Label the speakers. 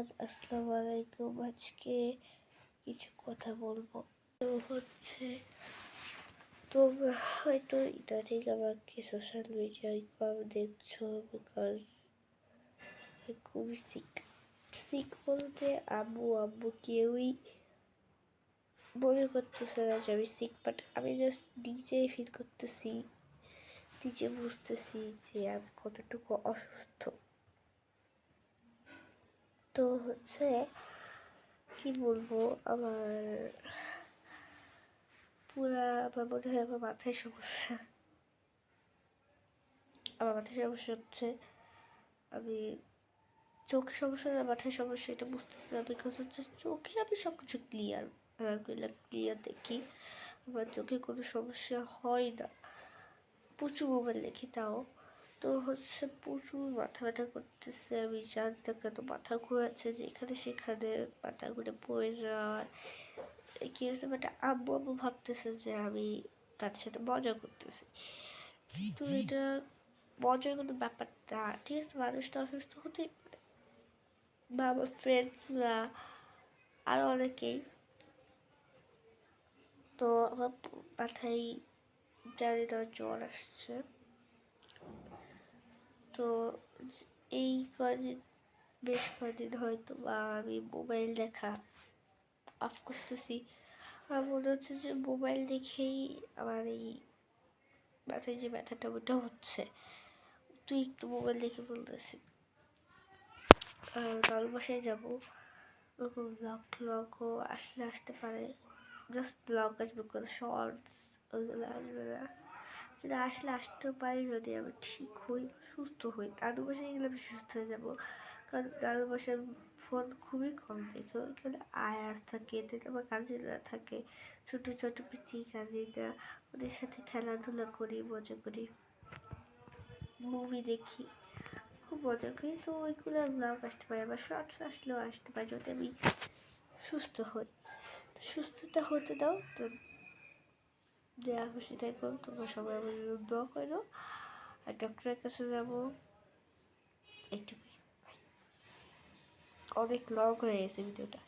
Speaker 1: Everyone, আসসালামু আলাইকুম। আজকে কিছু কথা বলবো। তো তোমরা হয়তো ইদানিং আমাকে সোশ্যাল মিডিয়ায় কম দেখছো, বিকজ আমি খুবই সিক বলতে আম্মু কেউই মনে করতেছে না যে আমি সিক, বাট আমি জাস্ট নিজেই ফিল করতেছি, নিজে বুঝতেছি যে আমি কতটুকু অসুস্থ। তো কি বলবো, আমার মনে হয় আমার মাথায় সমস্যা। হচ্ছে আমি চোখে সমস্যা না মাথায় সমস্যা, এটা বুঝতেছি না। বিকজ চোখে আমি সব কিছু ক্লিয়ার দেখি, আমার চোখে কোনো সমস্যা হয় না। প্রচুর মোবাইল দেখি তাও। তো প্রচুর মাথা ব্যথা করতেছে, আমি জানি না কেন মাথা ঘুরাচ্ছে, যেখানে সেখানে মাথা ঘুরে পড়ে যাওয়ার কি হয়েছে। বাট আম্মু ভাবতেছে যে আমি তাদের সাথে মজা করতেছি, কিন্তু এটা মজার কোনো ব্যাপার না। ঠিক আছে, মানুষ তো অসুস্থ হতেই পারে, বা আমার ফ্রেন্ডসরা আরও অনেকেই। তো আমার মাথায় জানি না জ্বর আসছে। তো বেশ কদিন হয়তো বা আমি মোবাইল দেখা অফ করতেছি। আমার মনে হচ্ছে যে মোবাইল দেখেই আমার এই মাথায় যে ব্যথাটা ওটা হচ্ছে। তুই একটু মোবাইল দেখে বলতেছি কাল বাসায় যাবো, ওরকম ব্লগও আসতে পারে। জাস্ট ব্লগ আসবে, কোনো শর্টস ওইগুলো আসবে না। যদি আসতেও পারি, যদি আমি ঠিক হই, সুস্থ হই, দাদু বাসায় গেলে আমি সুস্থ হয়ে যাবো। কারণ দাদু বাসায় ফোন খুবই কম দেখে, ওইখানে আয়াস থাকে, আমার কাজিনরা থাকে, ছোটো ছোটো পিচি কাজিনরা, ওদের সাথে খেলাধুলা করি, মজা করি, মুভি দেখি, খুব মজা করি। তো ওইগুলো ব্লগ আসতে পারে, আবার শর্টস আসলেও আসতে পারে যদি আমি সুস্থ হই। সুস্থতা হতে দাও। তো যা খুশি তাই করো, তোমরা সবাই আমার দোয়া করো, আর ডক্টরের কাছে যাবো। একটু অনেক লং হয়ে গেছে ভিডিওটা।